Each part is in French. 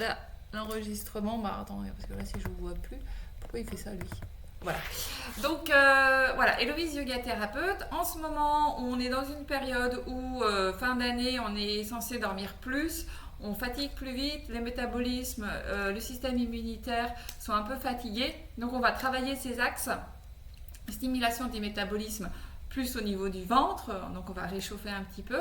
Là, l'enregistrement, bah attends, parce que là si je ne vois plus, pourquoi il fait ça lui? Voilà. Donc voilà, Héloïse yoga thérapeute. En ce moment, on est dans une période où fin d'année, on est censé dormir plus, on fatigue plus vite, les métabolismes, le système immunitaire sont un peu fatigués. Donc on va travailler ces axes, stimulation des métabolismes plus au niveau du ventre, donc on va réchauffer un petit peu.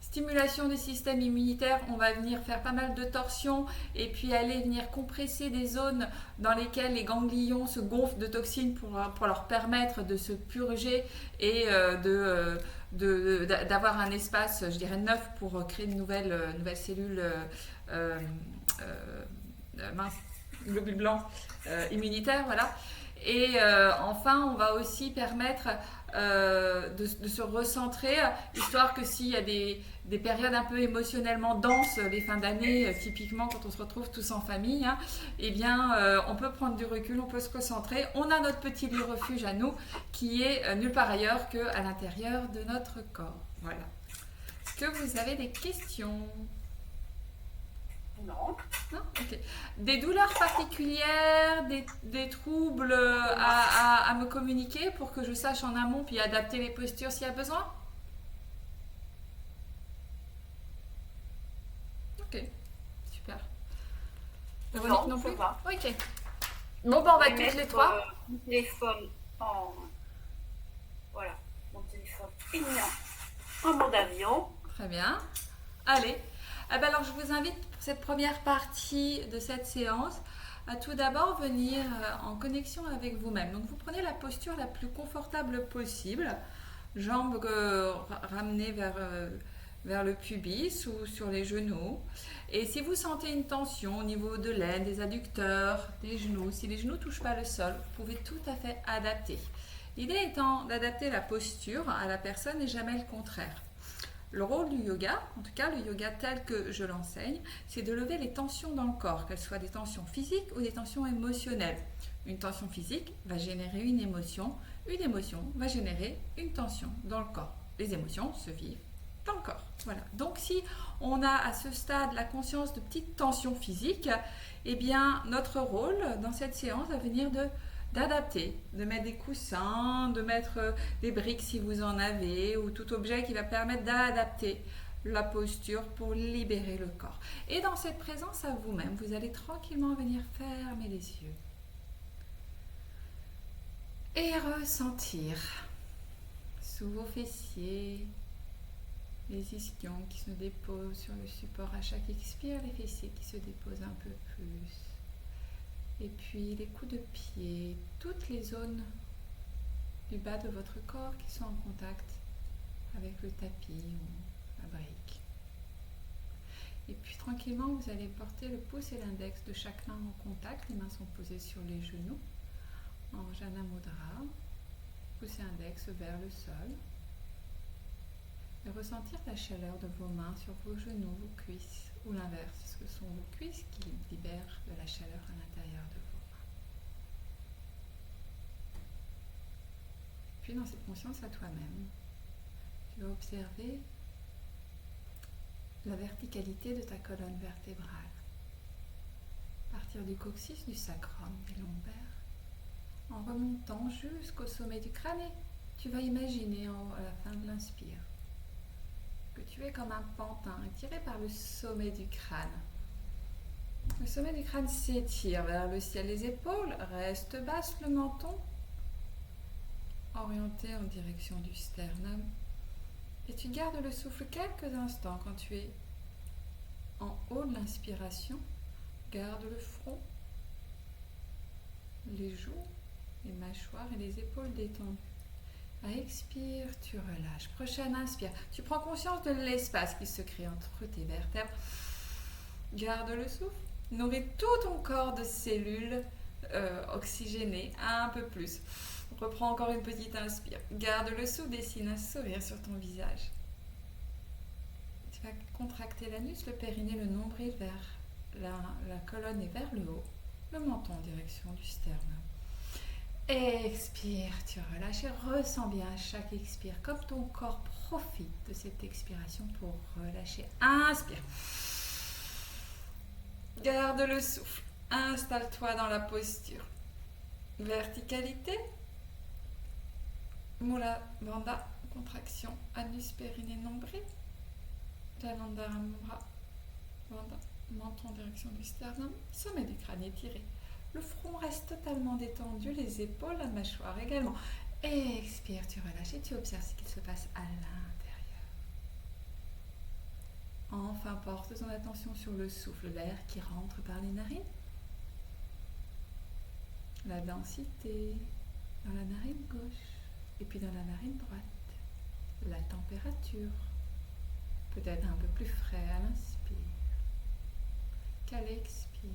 Stimulation du système immunitaire, on va venir faire pas mal de torsions et puis aller venir compresser des zones dans lesquelles les ganglions se gonflent de toxines pour leur permettre de se purger et d'avoir un espace, je dirais, neuf pour créer de nouvelles cellules mince, globules blancs immunitaires, voilà. Et enfin, on va aussi permettre de se recentrer, histoire que s'il y a des périodes un peu émotionnellement denses, les fins d'année, typiquement quand on se retrouve tous en famille, hein, eh bien, on peut prendre du recul, on peut se recentrer. On a notre petit lieu refuge à nous, qui est nulle part ailleurs qu'à l'intérieur de notre corps. Voilà. Est-ce que vous avez des questions? Non. Non, ok. Des douleurs particulières, des troubles à me communiquer pour que je sache en amont puis adapter les postures s'il y a besoin? Ok, super. Véronique Non, non ça plus? va. Ok. Bon, ben on Je va vais toutes les mettre trois. mon téléphone en... Voilà, mon téléphone en mode avion. Très bien. Allez. Eh ben alors, je vous invite pour cette première partie de cette séance à tout d'abord venir en connexion avec vous-même. Donc, vous prenez la posture la plus confortable possible, jambes ramenées vers le pubis ou sur les genoux. Et si vous sentez une tension au niveau de l'aine, des adducteurs, des genoux, si les genoux ne touchent pas le sol, vous pouvez tout à fait adapter. L'idée étant d'adapter la posture à la personne et jamais le contraire. Le rôle du yoga, en tout cas le yoga tel que je l'enseigne, c'est de lever les tensions dans le corps, qu'elles soient des tensions physiques ou des tensions émotionnelles. Une tension physique va générer une émotion va générer une tension dans le corps. Les émotions se vivent dans le corps. Voilà. Donc si on a à ce stade la conscience de petites tensions physiques, eh bien notre rôle dans cette séance va venir d'adapter, de mettre des coussins, de mettre des briques si vous en avez, ou tout objet qui va permettre d'adapter la posture pour libérer le corps. Et dans cette présence à vous-même, vous allez tranquillement venir fermer les yeux et ressentir sous vos fessiers les ischions qui se déposent sur le support à chaque expire, les fessiers qui se déposent un peu plus. Et puis les coups de pied, toutes les zones du bas de votre corps qui sont en contact avec le tapis ou la brique. Et puis tranquillement, vous allez porter le pouce et l'index de chaque main en contact. Les mains sont posées sur les genoux en Jana Mudra. Pouce et index vers le sol. Et ressentir la chaleur de vos mains sur vos genoux, vos cuisses, ou l'inverse, ce que sont vos cuisses qui libèrent de la chaleur à l'intérieur de vos mains. Puis dans cette conscience à toi-même, tu vas observer la verticalité de ta colonne vertébrale. À partir du coccyx, du sacrum, des lombaires, en remontant jusqu'au sommet du crâne, et tu vas imaginer à la fin de l'inspire que tu es comme un pantin tiré par le sommet du crâne. Le sommet du crâne s'étire vers le ciel, les épaules restent basses, le menton orienté en direction du sternum. Et tu gardes le souffle quelques instants quand tu es en haut de l'inspiration. Garde le front, les joues, les mâchoires et les épaules détendues. Expire, tu relâches. Prochaine inspire. Tu prends conscience de l'espace qui se crée entre tes vertèbres. Garde le souffle. Nourris tout ton corps de cellules oxygénées un peu plus. Reprends encore une petite inspire. Garde le souffle, dessine un sourire sur ton visage. Tu vas contracter l'anus, le périnée, le nombril vers la colonne et vers le haut. Le menton en direction du sternum. Expire, tu relâches et ressens bien à chaque expire, comme ton corps profite de cette expiration pour relâcher. Inspire. Garde le souffle. Installe-toi dans la posture. Verticalité. Mula Bandha, contraction, anus, périnée, nombril. Jalandhara Bandha, menton en direction du sternum, sommet du crâne étiré. Le front reste totalement détendu, les épaules, la mâchoire également. Expire, tu relâches et tu observes ce qu'il se passe à l'intérieur. Enfin, porte ton attention sur le souffle, l'air qui rentre par les narines. La densité dans la narine gauche et puis dans la narine droite. La température, peut-être un peu plus frais à l'inspire qu'à l'expire.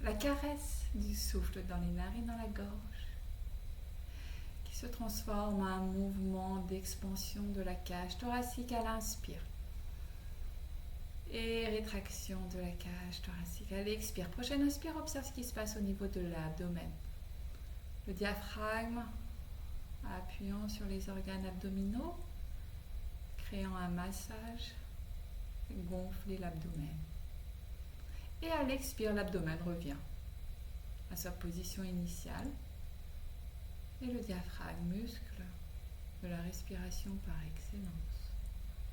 La caresse du souffle dans les narines, dans la gorge, qui se transforme en un mouvement d'expansion de la cage thoracique à l'inspire. Et rétraction de la cage thoracique à l'expire. Prochaine inspire, observe ce qui se passe au niveau de l'abdomen. Le diaphragme appuyant sur les organes abdominaux, créant un massage, gonfler l'abdomen. Et à l'expire, l'abdomen revient à sa position initiale. Et le diaphragme, muscle de la respiration par excellence,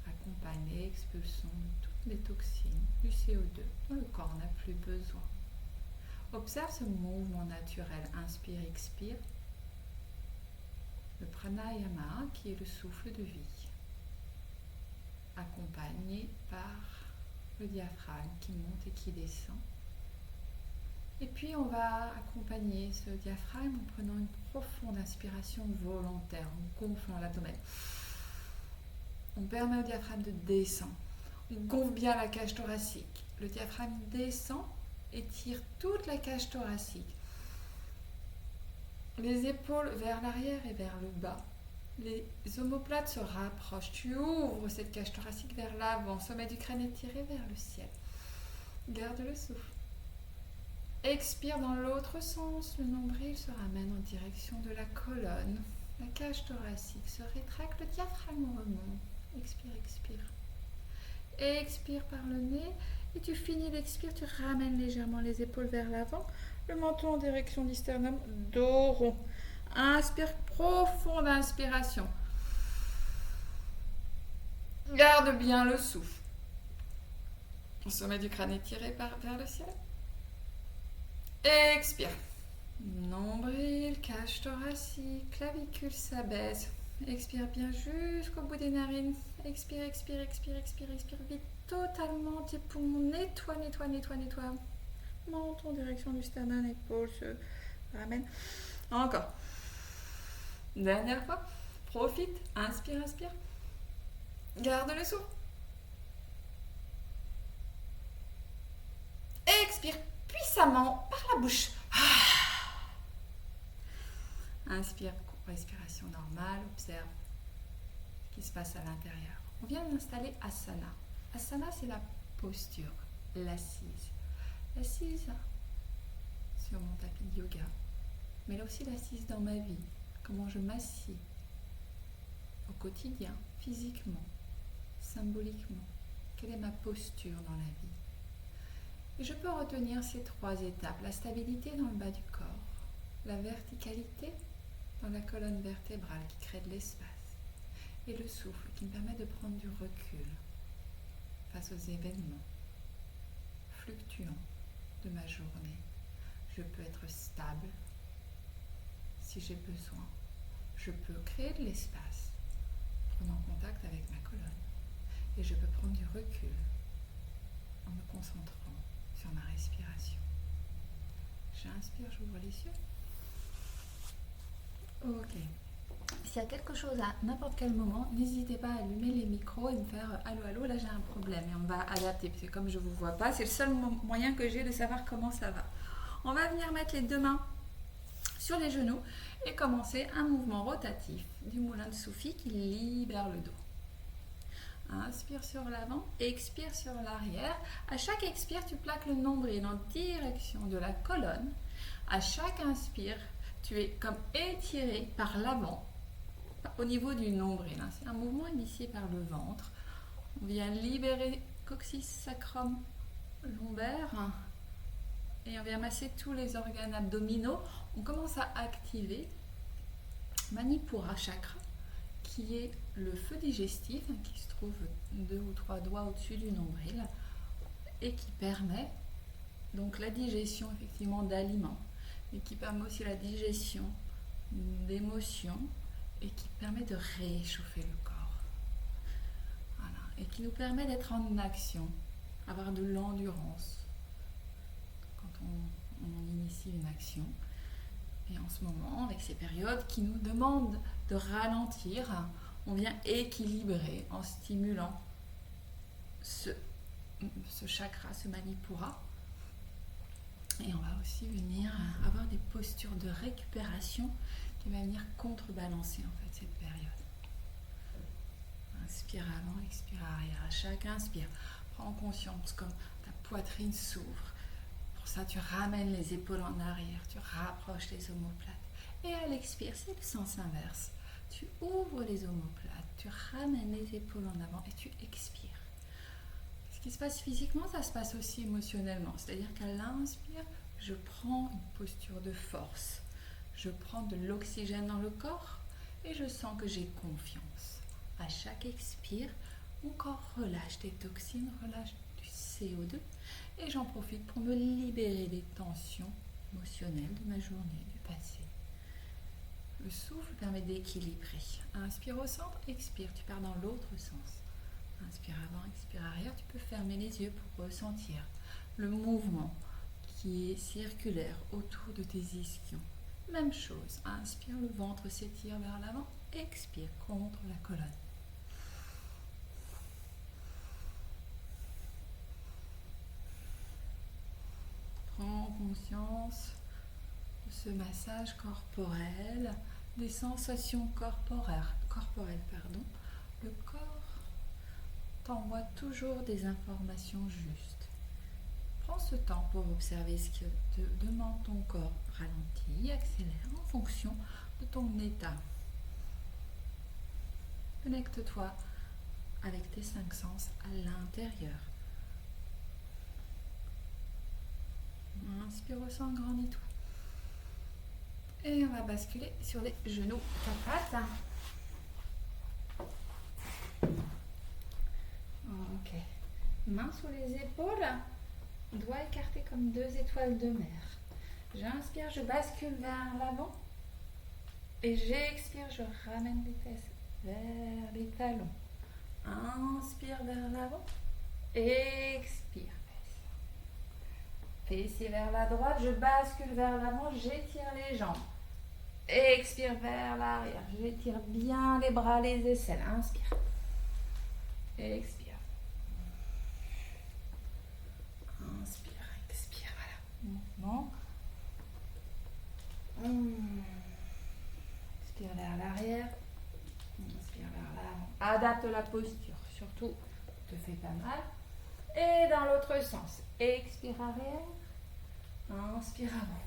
accompagne l'expulsion de toutes les toxines, du CO2 dont le corps n'a plus besoin. Observe ce mouvement naturel, inspire, expire. Le pranayama qui est le souffle de vie, accompagné par le diaphragme qui monte et qui descend. Et puis on va accompagner ce diaphragme en prenant une profonde inspiration volontaire, en gonflant l'abdomen. On permet au diaphragme de descendre. On gonfle bien la cage thoracique. Le diaphragme descend et tire toute la cage thoracique. Les épaules vers l'arrière et vers le bas. Les omoplates se rapprochent. Tu ouvres cette cage thoracique vers l'avant. Sommet du crâne étiré vers le ciel. Garde le souffle. Expire dans l'autre sens. Le nombril se ramène en direction de la colonne. La cage thoracique se rétracte. Le diaphragme remonte. Expire, expire. Expire par le nez. Et tu finis l'expire. Tu ramènes légèrement les épaules vers l'avant. Le menton en direction du sternum, dos rond. Inspire, profonde inspiration. Garde bien le souffle. Le sommet du crâne étiré vers le ciel. Expire. Nombril, cage thoracique, clavicule s'abaisse. Expire bien jusqu'au bout des narines. Expire, expire, expire, expire, expire vite. Totalement tes poumons. Nettoie, nettoie, nettoie, nettoie. Menton en direction du sternum, épaule se ramène. Encore. Dernière fois. Profite. Inspire, inspire. Garde le souffle. Expire puissamment par la bouche. Inspire, respiration normale. Observe ce qui se passe à l'intérieur. On vient d'installer Asana. Asana, c'est la posture, l'assise. L'assise sur mon tapis de yoga, mais là aussi l'assise dans ma vie, comment je m'assieds au quotidien, physiquement, symboliquement, quelle est ma posture dans la vie. Et je peux retenir ces trois étapes, la stabilité dans le bas du corps, la verticalité dans la colonne vertébrale qui crée de l'espace, et le souffle qui me permet de prendre du recul face aux événements fluctuants de ma journée. Je peux être stable si j'ai besoin. Je peux créer de l'espace, prenant contact avec ma colonne. Et je peux prendre du recul en me concentrant sur ma respiration. J'inspire, j'ouvre les yeux. Ok. S'il y a quelque chose à n'importe quel moment, n'hésitez pas à allumer les micros et me faire allô, allô, là j'ai un problème. Et on va adapter, parce que comme je ne vous vois pas, c'est le seul moyen que j'ai de savoir comment ça va. On va venir mettre les deux mains sur les genoux et commencer un mouvement rotatif du moulin de Soufi qui libère le dos. Inspire sur l'avant, expire sur l'arrière. À chaque expire, tu plaques le nombril en direction de la colonne. À chaque inspire, tu es comme étiré par l'avant au niveau du nombril. C'est un mouvement initié par le ventre. On vient libérer coccyx, sacrum, lombaire. Et on vient masser tous les organes abdominaux. On commence à activer Manipura Chakra, qui est le feu digestif, qui se trouve 2 ou 3 doigts au-dessus du nombril, et qui permet donc la digestion effectivement d'aliments, mais qui permet aussi la digestion d'émotions, et qui permet de réchauffer le corps. Voilà. Et qui nous permet d'être en action, avoir de l'endurance quand on initie une action. Et en ce moment, avec ces périodes qui nous demandent de ralentir, on vient équilibrer en stimulant ce chakra, ce manipura. Et on va aussi venir avoir des postures de récupération qui va venir contrebalancer en fait cette période. Inspire avant, expire arrière. À chaque inspire, prends conscience comme ta poitrine s'ouvre. Pour ça, tu ramènes les épaules en arrière, tu rapproches les omoplates. Et à l'expire, c'est le sens inverse. Tu ouvres les omoplates, tu ramènes les épaules en avant et tu expires. Ce qui se passe physiquement, ça se passe aussi émotionnellement. C'est-à-dire qu'à l'inspire, je prends une posture de force. Je prends de l'oxygène dans le corps et je sens que j'ai confiance. À chaque expire, mon corps relâche des toxines, relâche du CO2 et j'en profite pour me libérer des tensions émotionnelles de ma journée, du passé. Le souffle permet d'équilibrer. Inspire au centre, expire, tu pars dans l'autre sens. Inspire avant, expire arrière, tu peux fermer les yeux pour ressentir le mouvement qui est circulaire autour de tes ischions. Même chose, inspire, le ventre s'étire vers l'avant, expire contre la colonne. Prends conscience de ce massage corporel, des sensations corporelles. Le corps t'envoie toujours des informations justes. Prends ce temps pour observer ce que te demande ton corps. Ralentis, accélère en fonction de ton état. Connecte-toi avec tes 5 sens à l'intérieur. Inspire au sang, grandis-toi. Et on va basculer sur les genoux, ta patte. Ok. Mains sous les épaules, doigts écartés comme 2 étoiles de mer. J'inspire, je bascule vers l'avant. Et j'expire, je ramène les fesses vers les talons. Inspire vers l'avant. Expire. Fessier vers la droite, je bascule vers l'avant, j'étire les jambes. Expire vers l'arrière, j'étire bien les bras, les aisselles. Inspire. Expire. Inspire, expire, voilà. Mouvement. Expire vers l'arrière. Inspire vers l'avant. Adapte la posture, surtout, te fait pas mal. Et dans l'autre sens. Expire arrière. Inspire avant.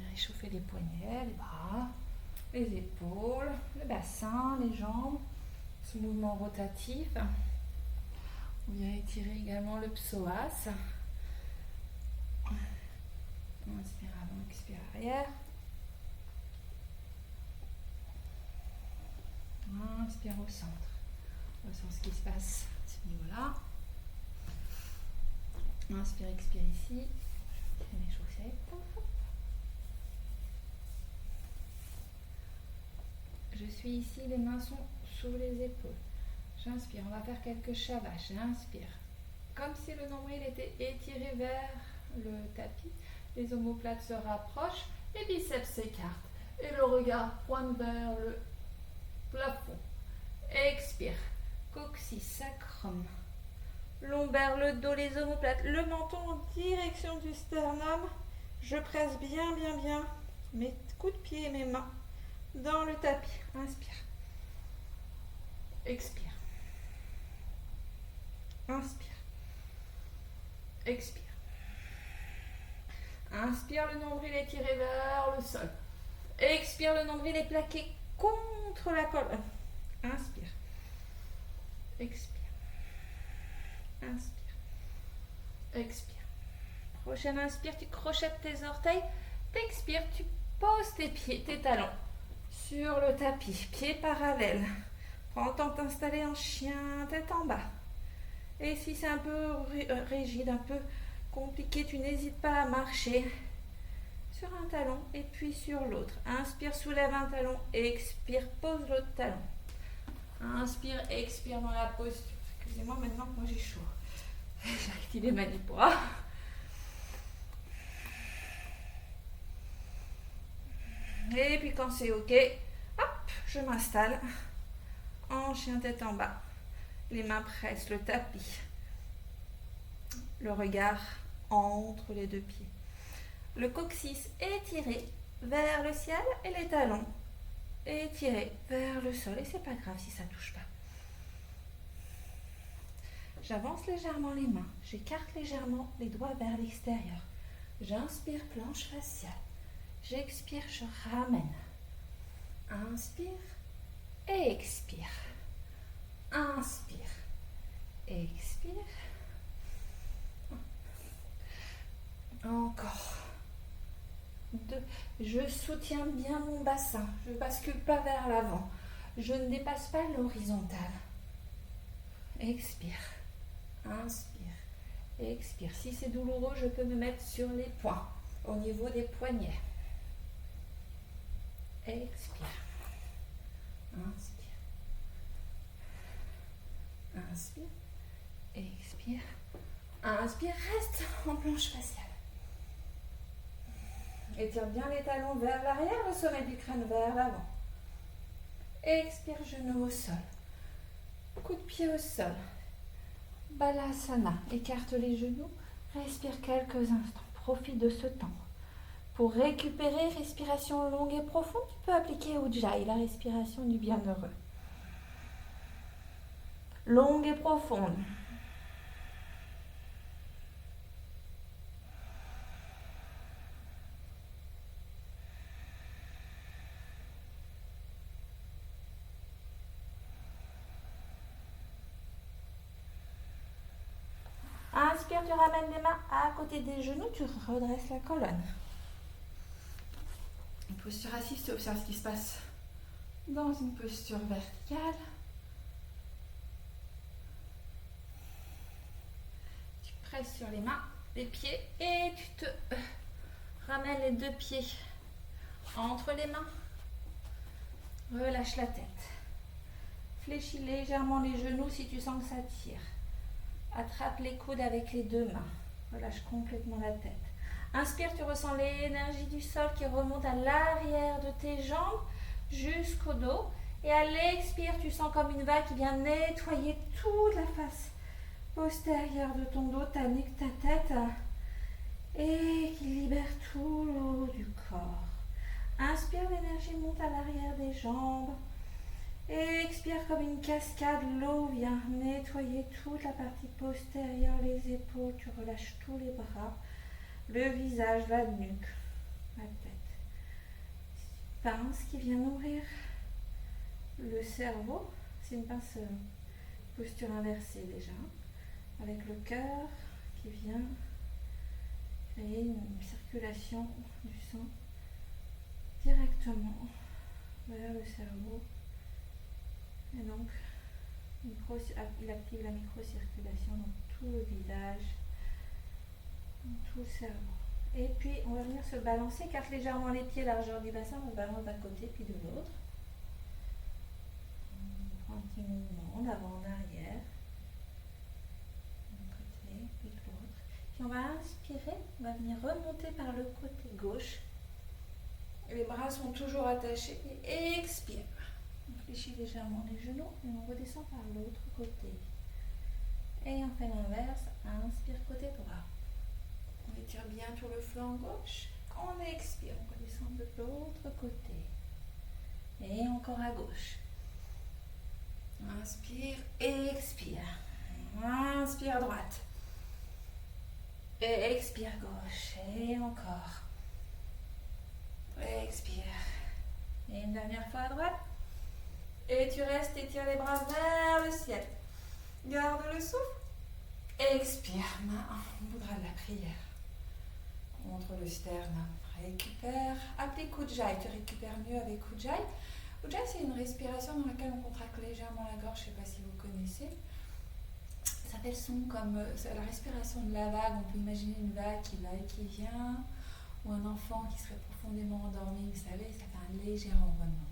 Réchauffer les poignets, les bras, les épaules, le bassin, les jambes. Ce mouvement rotatif. On vient étirer également le psoas. Inspire avant, expire arrière. Inspire au centre. Ressens ce qui se passe à ce niveau-là. Inspire, expire ici. Je tire mes chaussettes. Je suis ici, les mains sont sous les épaules. J'inspire, on va faire quelques chavaches. J'inspire. Comme si le nombril était étiré vers le tapis. Les omoplates se rapprochent, les biceps s'écartent. Et le regard pointe vers le plafond. Expire. Coccyx, sacrum. Lombaire, le dos, les omoplates, le menton en direction du sternum. Je presse bien, bien, bien mes coups de pied et mes mains dans le tapis. Inspire. Expire. Inspire. Expire. Inspire, le nombril est tiré vers le sol. Expire, le nombril est plaqué contre la colonne. Inspire. Expire. Inspire. Expire. Prochaine inspire, tu crochettes tes orteils. T'expires, tu poses tes pieds, tes talons sur le tapis, pieds parallèles. Prends le temps de t'installer en chien, tête en bas. Et si c'est un peu rigide, un peu compliqué, tu n'hésites pas à marcher sur un talon et puis sur l'autre. Inspire, soulève un talon, expire, pose l'autre talon. Inspire, expire dans la posture. Excusez-moi, maintenant que moi j'ai chaud. J'ai activé ma Manipura. Et puis quand c'est ok, hop, je m'installe en chien tête en bas. Les mains pressent le tapis. Le regard entre les deux pieds. Le coccyx étiré vers le ciel et les talons étirés vers le sol. Et c'est pas grave si ça touche pas. J'avance légèrement les mains. J'écarte légèrement les doigts vers l'extérieur. J'inspire, planche faciale. J'expire, je ramène. Inspire et expire. Inspire, expire. Encore. 2. Je soutiens bien mon bassin. Je ne bascule pas vers l'avant. Je ne dépasse pas l'horizontale. Expire. Inspire. Expire. Si c'est douloureux, je peux me mettre sur les poings, au niveau des poignets. Expire. Inspire. Inspire. Expire. Inspire. Reste en planche faciale. Étire bien les talons vers l'arrière, le sommet du crâne vers l'avant. Expire, genou au sol. Coup de pied au sol. Balasana. Écarte les genoux. Respire quelques instants. Profite de ce temps. Pour récupérer, respiration longue et profonde, tu peux appliquer Ujjayi, la respiration du bienheureux. Longue et profonde. Inspire, tu ramènes les mains à côté des genoux, tu redresses la colonne. Une posture assise, tu observes ce qui se passe dans une posture verticale. Tu presses sur les mains, les pieds et tu te ramènes les deux pieds entre les mains. Relâche la tête. Fléchis légèrement les genoux si tu sens que ça tire. Attrape les coudes avec les deux mains. Relâche complètement la tête. Inspire, tu ressens l'énergie du sol qui remonte à l'arrière de tes jambes jusqu'au dos. Et à l'expire, tu sens comme une vague qui vient nettoyer toute la face postérieure de ton dos, ta nuque, ta tête. Et qui libère tout le haut du corps. Inspire, l'énergie monte à l'arrière des jambes. Et expire comme une cascade, l'eau vient nettoyer toute la partie postérieure, les épaules, tu relâches tous les bras, le visage, la nuque, la tête. Pince qui vient nourrir le cerveau, c'est une pince posture inversée déjà, avec le cœur qui vient créer une circulation du sang directement vers le cerveau. Et donc, il active la microcirculation dans tout le visage, dans tout le cerveau. Et puis, on va venir se balancer, écarte légèrement les pieds, largeur du bassin, on balance d'un côté puis de l'autre. On prend un petit mouvement d'avant en arrière, d'un côté puis de l'autre. Puis on va inspirer, on va venir remonter par le côté gauche. Les bras sont toujours attachés et expire. On fléchit légèrement les genoux et on redescend par l'autre côté. Et on fait l'inverse. Inspire côté droit. On étire bien tout le flanc gauche. On expire, on redescend de l'autre côté. Et encore à gauche. Inspire et expire. Inspire droite. Et expire gauche. Et encore. Expire. Et une dernière fois à droite. Et tu restes, étire les bras vers le ciel. Garde le souffle. Expire, main au mudra de la prière. Contre le sternum. Récupère. Applique Ujjayi. Tu récupères mieux avec Ujjayi. Ujjayi, c'est une respiration dans laquelle on contracte légèrement la gorge. Je ne sais pas si vous connaissez. Ça fait le son comme la respiration de la vague. On peut imaginer une vague qui va et qui vient. Ou un enfant qui serait profondément endormi. Vous savez, ça fait un léger ronronnement.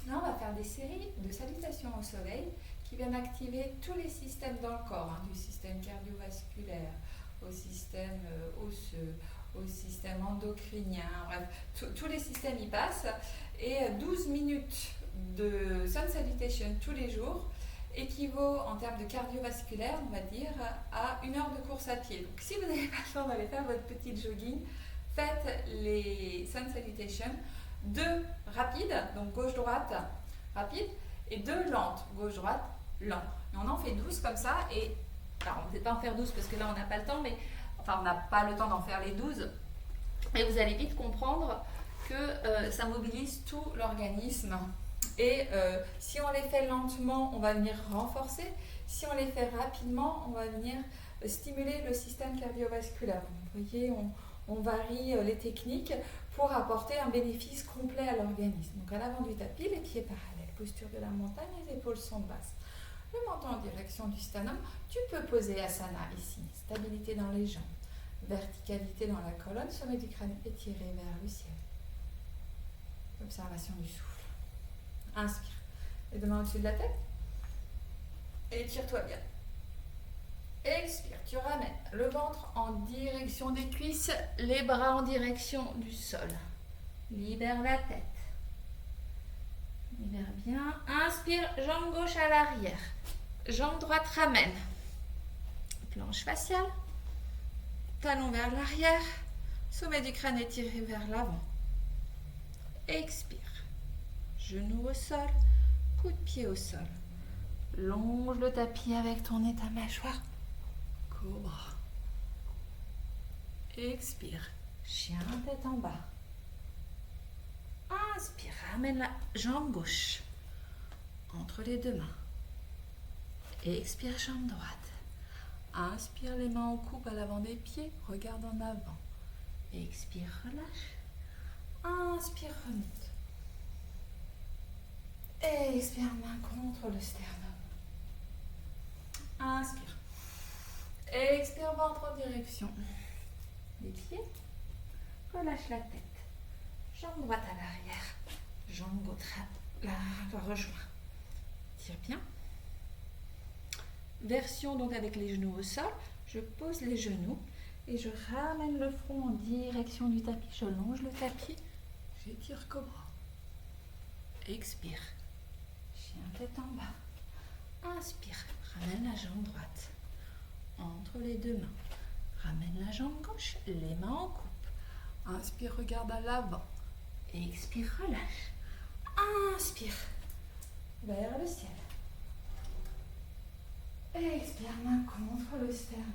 Là, on va faire des séries de salutations au soleil qui viennent activer tous les systèmes dans le corps, du système cardiovasculaire au système osseux, au système endocrinien, bref, tous les systèmes y passent. Et 12 minutes de sun salutation tous les jours équivaut en termes de cardiovasculaire, on va dire, à 1 heure de course à pied. Donc si vous n'avez pas le temps d'aller faire votre petit jogging, faites les sun salutations. 2 rapides, donc gauche-droite, rapide, et 2 lentes, gauche-droite, lent. Et on en fait 12 comme ça, et alors on ne peut pas en faire 12 parce que là on n'a pas le temps, mais enfin on n'a pas le temps d'en faire les 12, et vous allez vite comprendre que ça mobilise tout l'organisme. Et si on les fait lentement, on va venir renforcer. Si on les fait rapidement, on va venir stimuler le système cardiovasculaire. Vous voyez, on varie les techniques pour apporter un bénéfice complet à l'organisme. Donc à l'avant du tapis, les pieds parallèles, posture de la montagne, les épaules sont basses. Le menton en direction du sternum. Tu peux poser asana ici, stabilité dans les jambes, verticalité dans la colonne, sommet du crâne étiré vers le ciel. Observation du souffle. Inspire. Les deux mains au-dessus de la tête. Étire-toi bien. Expire, tu ramènes le ventre en direction des cuisses, les bras en direction du sol. Libère la tête. Libère bien. Inspire, jambe gauche à l'arrière. Jambe droite ramène. Planche faciale. Talon vers l'arrière. Sommet du crâne étiré vers l'avant. Expire. Genou au sol. Coup de pied au sol. Longe le tapis avec ton nez, ta mâchoire. Cobra. Expire. Chien tête en bas. Inspire. Ramène la jambe gauche entre les deux mains. Expire, jambe droite. Inspire, les mains en coupe à l'avant des pieds. Regarde en avant. Expire, relâche. Inspire, remonte. Expire, main contre le sternum. Inspire. Expire, ventre en direction des pieds. Relâche la tête. Jambe droite à l'arrière. Jambe gauche la rejoint. Tire bien. Version donc avec les genoux au sol. Je pose les genoux et je ramène le front en direction du tapis. Je longe le tapis. J'étire cobra. Expire. Chien tête en bas. Inspire. Ramène la jambe droite entre les deux mains. Ramène la jambe gauche, les mains en coupe. Inspire, regarde à l'avant. Expire, relâche. Inspire, vers le ciel. Expire, main contre le sternum.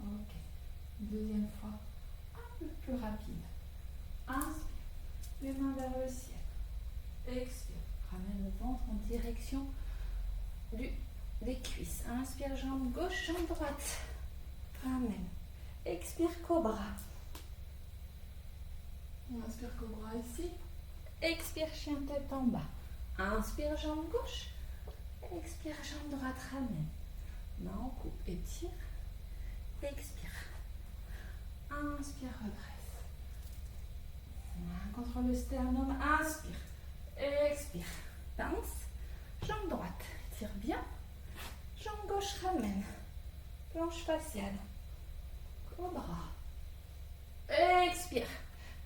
Ok. Deuxième fois, un peu plus rapide. Inspire, les mains vers le ciel. Expire, ramène le ventre en direction des cuisses. Inspire, jambe gauche, jambe droite. Ramène. Expire, cobra. Inspire, cobra ici. Expire, chien tête en bas. Inspire, jambe gauche. Expire, jambe droite, ramène. Main en coupe, étire. Expire. Inspire, redresse. Main contre le sternum. Inspire. Expire. Pince. Jambe droite. Tire bien. Jambe gauche, ramène. Planche faciale. Cobra. Expire.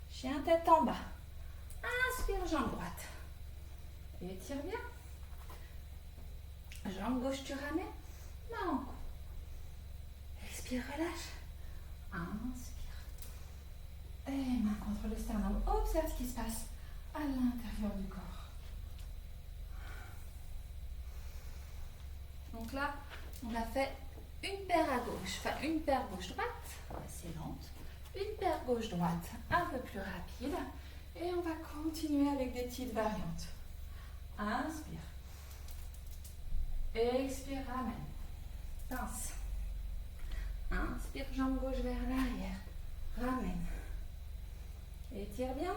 Chien tête en bas. Inspire, jambe droite. Étire bien. Jambe gauche, tu ramènes. Main en cou. Expire, relâche. Inspire. Et main contre le sternum. Observe ce qui se passe à l'intérieur du corps. Donc là, on a fait une paire à gauche, enfin une paire gauche-droite, assez lente, une paire gauche-droite, un peu plus rapide, et on va continuer avec des petites variantes. Inspire. Expire, ramène. Pince. Inspire, jambe gauche vers l'arrière. Ramène. Étire bien.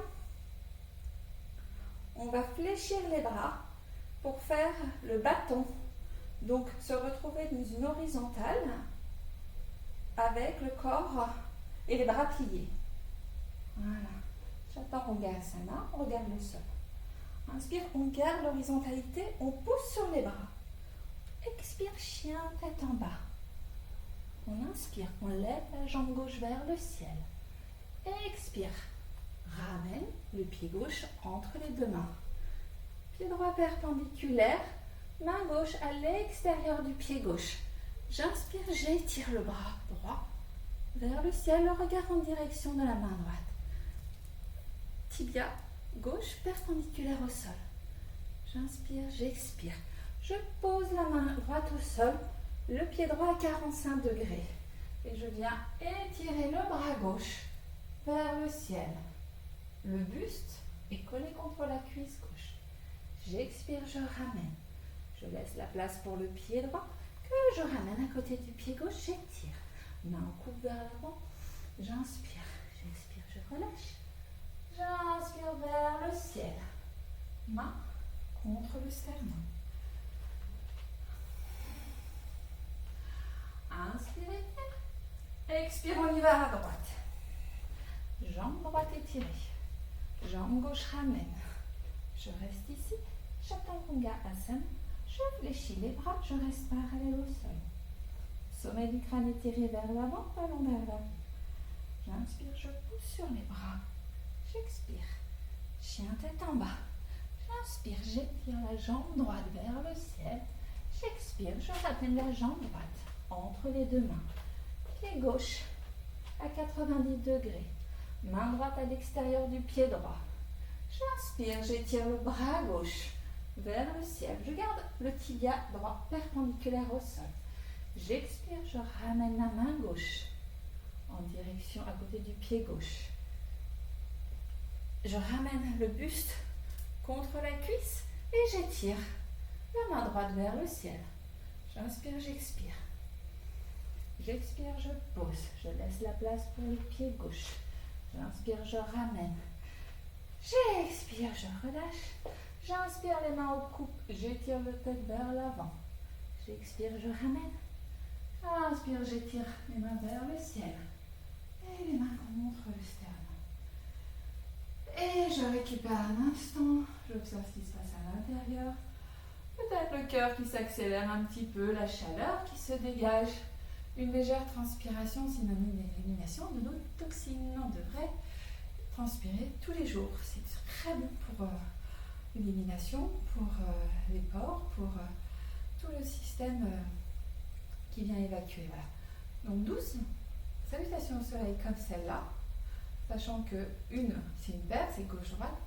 On va fléchir les bras pour faire le bâton. Donc, se retrouver dans une horizontale avec le corps et les bras pliés. Voilà. Chaturanga-asana, on regarde le sol. Inspire, on garde l'horizontalité, on pousse sur les bras. Expire, chien, tête en bas. On inspire, on lève la jambe gauche vers le ciel. Expire, ramène le pied gauche entre les deux mains. Pied droit perpendiculaire, main gauche à l'extérieur du pied gauche. J'inspire, j'étire le bras droit vers le ciel, le regard en direction de la main droite. Tibia gauche perpendiculaire au sol. J'inspire, j'expire. Je pose la main droite au sol, le pied droit à 45 degrés. Et je viens étirer le bras gauche vers le ciel. Le buste est collé contre la cuisse gauche. J'expire, je ramène. Je laisse la place pour le pied droit que je ramène à côté du pied gauche. J'étire. Main en coupe vers l'avant. J'inspire, j'expire, je relâche. J'inspire vers le ciel. Main contre le sternum. Inspirez. Expire, on y va à droite. Jambe droite étirée. Jambe gauche ramène. Je reste ici. Chaturanga-asana. Je fléchis les bras, je reste parallèle au sol. Sommet du crâne étiré vers l'avant, talon vers l'avant. J'inspire, je pousse sur les bras. J'expire. Chien tête en bas. J'inspire, j'étire la jambe droite vers le ciel. J'expire, je ramène la jambe droite entre les deux mains. Pied gauche à 90 degrés. Main droite à l'extérieur du pied droit. J'inspire, j'étire le bras gauche vers le ciel. Je garde le tibia droit perpendiculaire au sol. J'expire, je ramène la main gauche en direction à côté du pied gauche. Je ramène le buste contre la cuisse et j'étire la main droite vers le ciel. J'inspire, j'expire. J'expire, je pose. Je laisse la place pour le pied gauche. J'inspire, je ramène. J'expire, je relâche. J'inspire, les mains au coude. J'étire le tête vers l'avant. J'expire, je ramène. J'inspire, j'étire les mains vers le ciel. Et les mains contre le sternum. Et je récupère un instant. J'observe ce qui se passe à l'intérieur. Peut-être le cœur qui s'accélère un petit peu, la chaleur qui se dégage. Une légère transpiration synonyme d'élimination de nos toxines. On devrait transpirer tous les jours. C'est très bon pour l'élimination, pour les pores, pour tout le système qui vient évacuer. Voilà. Donc 12 salutations au soleil comme celle-là, sachant que une, c'est une paire, c'est gauche-droite,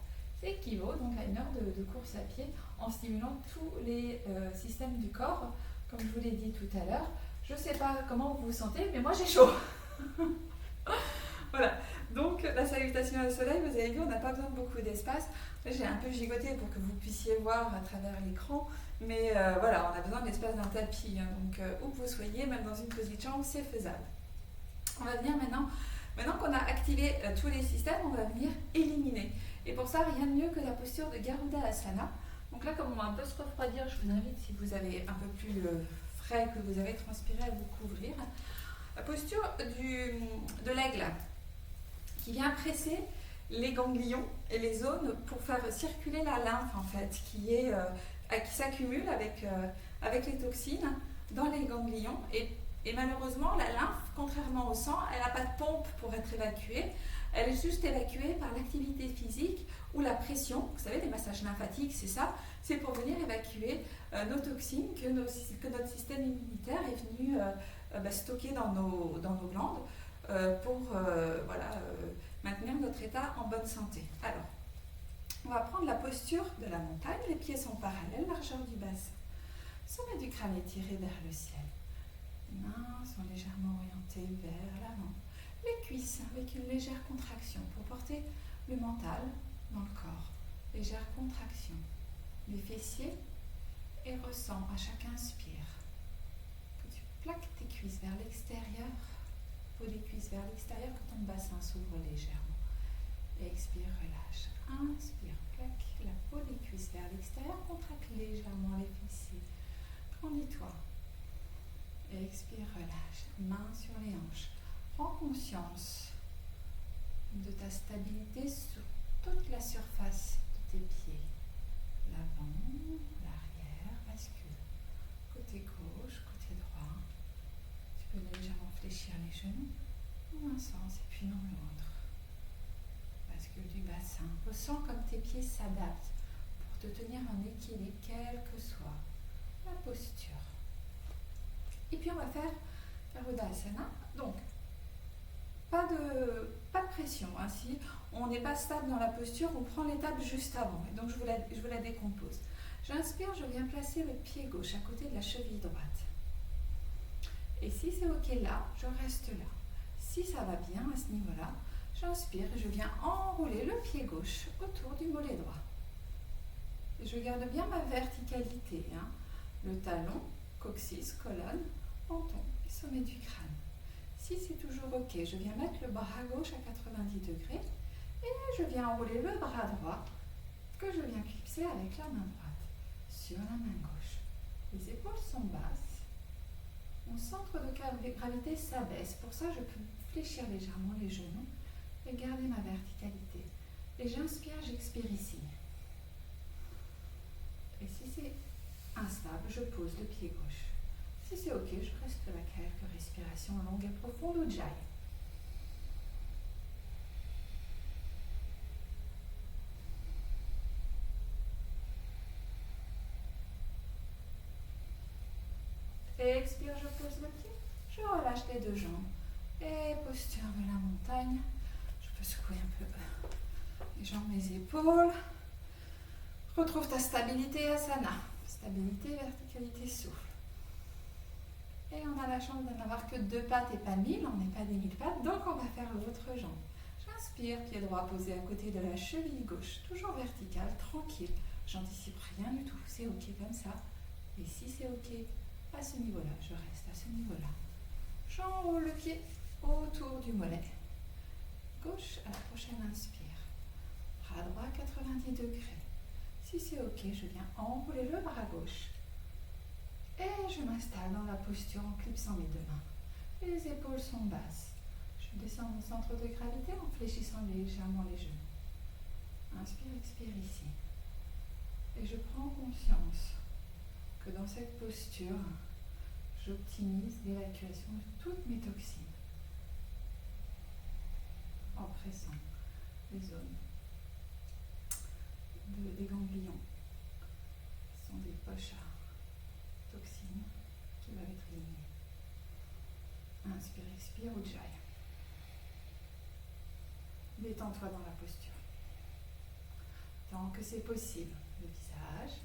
ça équivaut donc à une heure de course à pied en stimulant tous les systèmes du corps, comme je vous l'ai dit tout à l'heure. Je ne sais pas comment vous vous sentez, mais moi j'ai chaud. Voilà, donc la salutation au soleil, vous avez vu, on n'a pas besoin de beaucoup d'espace. J'ai un peu gigoté pour que vous puissiez voir à travers l'écran, mais voilà, on a besoin de l'espace d'un tapis, hein, donc où que vous soyez, même dans une petite chambre, c'est faisable. On va venir maintenant qu'on a activé tous les systèmes, on va venir éliminer. Et pour ça, rien de mieux que la posture de Garuda Asana. Donc là, comme on va un peu se refroidir, je vous invite, si vous avez un peu plus frais, que vous avez transpiré, à vous couvrir. La posture de l'aigle, qui vient presser les ganglions et les zones pour faire circuler la lymphe, en fait, qui s'accumule avec les toxines dans les ganglions et Et malheureusement, la lymphe, contrairement au sang, elle n'a pas de pompe pour être évacuée. Elle est juste évacuée par l'activité physique ou la pression. Vous savez, les massages lymphatiques, c'est ça. C'est pour venir évacuer nos toxines que notre système immunitaire est venu stocker dans nos glandes pour maintenir notre état en bonne santé. Alors, on va prendre la posture de la montagne. Les pieds sont parallèles, largeur du bassin. Sommet du crâne étiré vers le ciel. Les mains sont légèrement orientées vers l'avant. Les cuisses avec une légère contraction pour porter le mental dans le corps. Légère contraction. Les fessiers et ressens à chaque inspire que tu plaques tes cuisses vers l'extérieur, peau des cuisses vers l'extérieur, que ton bassin s'ouvre légèrement. Et expire, relâche. Inspire, plaque la peau des cuisses vers l'extérieur, contracte légèrement les fessiers. Grandis-toi. Et expire, relâche. Main sur les hanches. Prends conscience de ta stabilité sur toute la surface de tes pieds. L'avant, l'arrière, bascule. Côté gauche, côté droit. Tu peux légèrement fléchir les genoux dans un sens et puis dans l'autre. Bascule du bassin. Ressens comme tes pieds s'adaptent pour te tenir en équilibre, quelle que soit la posture. Et puis on va faire Garudasana. Donc, pas de pression. Hein. Si on n'est pas stable dans la posture, on prend l'étape juste avant. Et donc je vous la décompose. J'inspire, je viens placer le pied gauche à côté de la cheville droite. Et si c'est ok là, je reste là. Si ça va bien à ce niveau-là, j'inspire et je viens enrouler le pied gauche autour du mollet droit. Et je garde bien ma verticalité. Hein. Le talon, coccyx, colonne, menton et sommet du crâne. Si c'est toujours ok, je viens mettre le bras gauche à 90 degrés et je viens enrouler le bras droit que je viens clipser avec la main droite sur la main gauche. Les épaules sont basses. Mon centre de gravité s'abaisse. Pour ça, je peux fléchir légèrement les genoux et garder ma verticalité. Et j'inspire, j'expire ici. Et si c'est instable, je pose le pied gauche. Si c'est ok, je reste là quelques respirations longues et profondes au Ujjayi. Et expire, je pose le pied, je relâche les deux jambes. Et posture de la montagne, je peux secouer un peu les jambes, les épaules. Retrouve ta stabilité asana. Stabilité, verticalité, souffle. Et on a la chance de n'avoir que 2 pattes et pas 1000, on n'est pas des 1000 pattes, donc on va faire l'autre jambe. J'inspire, pied droit posé à côté de la cheville gauche, toujours vertical, tranquille. J'anticipe rien du tout, c'est ok comme ça. Et si c'est ok, à ce niveau-là, je reste à ce niveau-là. J'enroule le pied autour du mollet. Gauche à la prochaine inspire. Bras droit 90 degrés. Si c'est ok, je viens enrouler le bras gauche. Et je m'installe dans la posture en clipsant mes 2 mains. Les épaules sont basses. Je descends mon centre de gravité en fléchissant légèrement les genoux. Inspire, expire ici. Et je prends conscience que dans cette posture, j'optimise l'évacuation de toutes mes toxines en pressant les zones des ganglions, qui sont des poches à toxines qui doivent être éliminées. Inspire, expire, Ujjayi. Détends-toi dans la posture. Tant que c'est possible, le visage,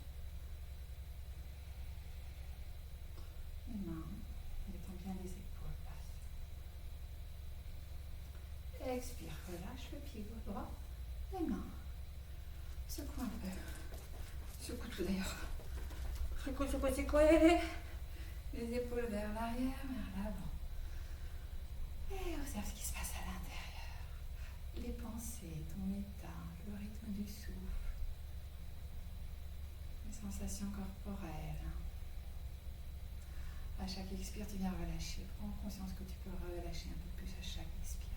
les mains, détends bien les épaules basses. Et expire, relâche le pied droit, les mains. Secoue un peu. Secoue tout d'ailleurs. Secoue, secoue, secouez. Les épaules vers l'arrière, vers l'avant. Et observe ce qui se passe à l'intérieur. Les pensées, ton état, le rythme du souffle. Les sensations corporelles. À chaque expire, tu viens relâcher. Prends conscience que tu peux relâcher un peu plus à chaque expire.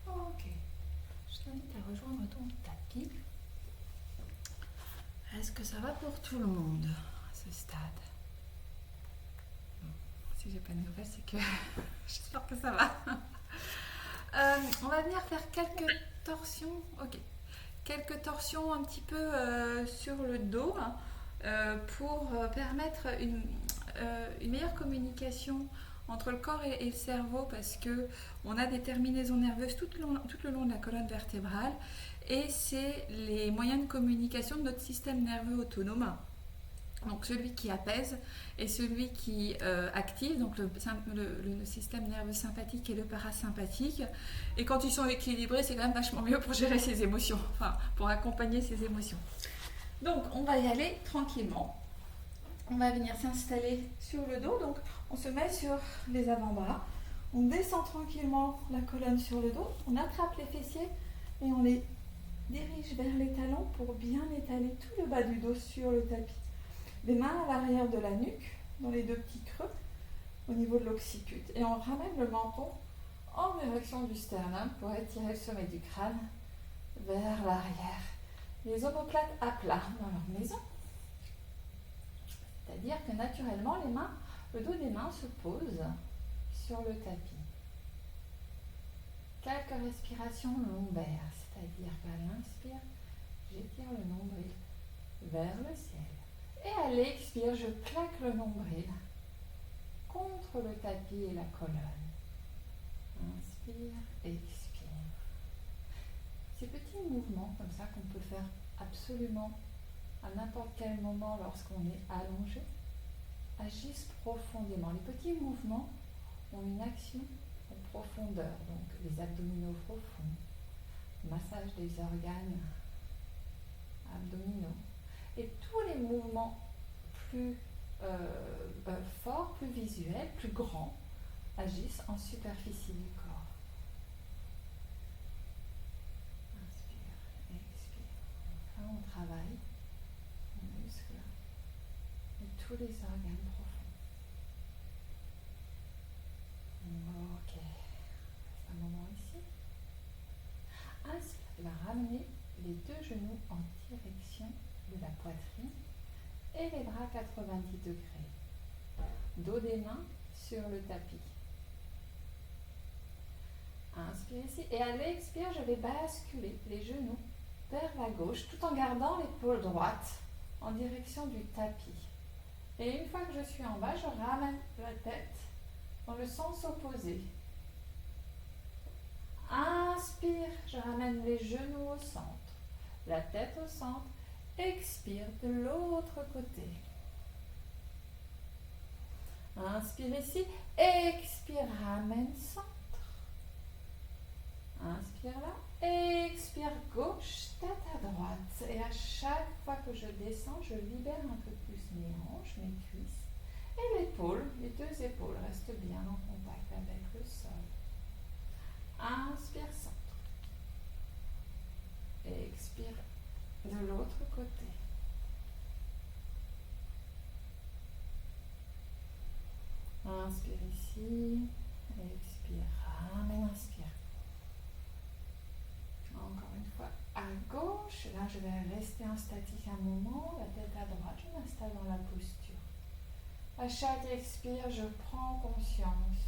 Ok. Je t'invite à rejoindre ton tapis. que ça va pour tout le monde à ce stade? Bon, si j'ai pas de nouvelles, c'est que j'espère que ça va. On va venir faire quelques torsions. Ok. Quelques torsions un petit peu sur le dos hein, pour permettre une meilleure communication entre le corps et le cerveau parce que on a des terminaisons nerveuses tout le long de la colonne vertébrale et c'est les moyens de communication de notre système nerveux autonome. Donc celui qui apaise et celui qui active, donc le système nerveux sympathique et le parasympathique. Et quand ils sont équilibrés, c'est quand même vachement mieux pour gérer ses émotions, enfin pour accompagner ses émotions. Donc on va y aller tranquillement. On va venir s'installer sur le dos, donc on se met sur les avant-bras. On descend tranquillement la colonne sur le dos, on attrape les fessiers et on les dirige vers les talons pour bien étaler tout le bas du dos sur le tapis. Les mains à l'arrière de la nuque, dans les deux petits creux, au niveau de l'occiput. Et on ramène le menton en direction du sternum pour étirer le sommet du crâne vers l'arrière. Les omoplates à plat dans leur maison. C'est-à-dire que naturellement, le dos des mains se pose sur le tapis. Quelques respirations lombaires, c'est-à-dire qu'à l'inspire, j'étire le nombril vers le ciel. Et à l'expire, je plaque le nombril contre le tapis et la colonne. Inspire, expire. Ces petits mouvements comme ça qu'on peut faire absolument à n'importe quel moment lorsqu'on est allongé agissent profondément. Les petits mouvements ont une action en profondeur, donc les abdominaux profonds, massage des organes abdominaux. Et tous les mouvements plus forts, plus visuels, plus grands, agissent en superficie du corps. Inspire, expire. Là, on travaille les muscles et tous les organes profonds. Ok. Reste un moment ici. Inspire, va ramener les deux genoux en direction de la poitrine et les bras 90 degrés. Dos des mains sur le tapis. Inspire ici et à l'expire, je vais basculer les genoux vers la gauche tout en gardant l'épaule droite en direction du tapis. Et une fois que je suis en bas, je ramène la tête dans le sens opposé. Inspire, je ramène les genoux au centre, la tête au centre. Expire de l'autre côté. Inspire ici. Expire, ramène centre. Inspire là. Expire gauche, tête à droite. Et à chaque fois que je descends, je libère un peu plus mes hanches, mes cuisses. Et l'épaule, les deux épaules restent bien en contact avec le sol. Inspire centre. Expire de l'autre côté. Inspire ici, expire, ramène, inspire. Encore une fois, à gauche, là je vais rester en statique un moment, la tête à droite, je m'installe dans la posture. À chaque expire, je prends conscience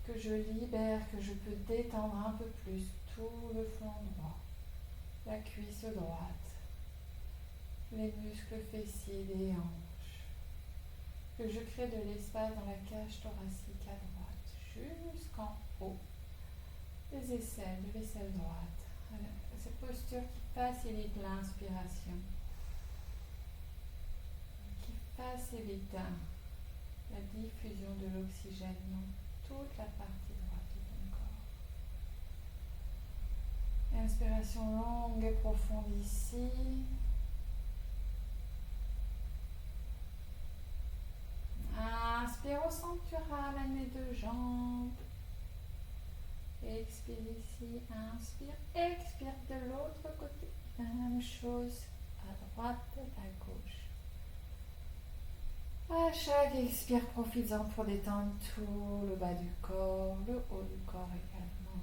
que je libère, que je peux détendre un peu plus tout le flanc droit, la cuisse droite, les muscles fessiers des hanches, que je crée de l'espace dans la cage thoracique à droite, jusqu'en haut, les aisselles, de l'aisselle droite. Cette posture qui facilite l'inspiration, qui facilite la diffusion de l'oxygène dans toute la partie droite de ton corps. Inspiration longue et profonde ici. Inspire au centre, tu ramènes les deux jambes. Expire ici, inspire, expire de l'autre côté. Même chose à droite et à gauche. À chaque expire, profites-en pour détendre tout le bas du corps, le haut du corps également.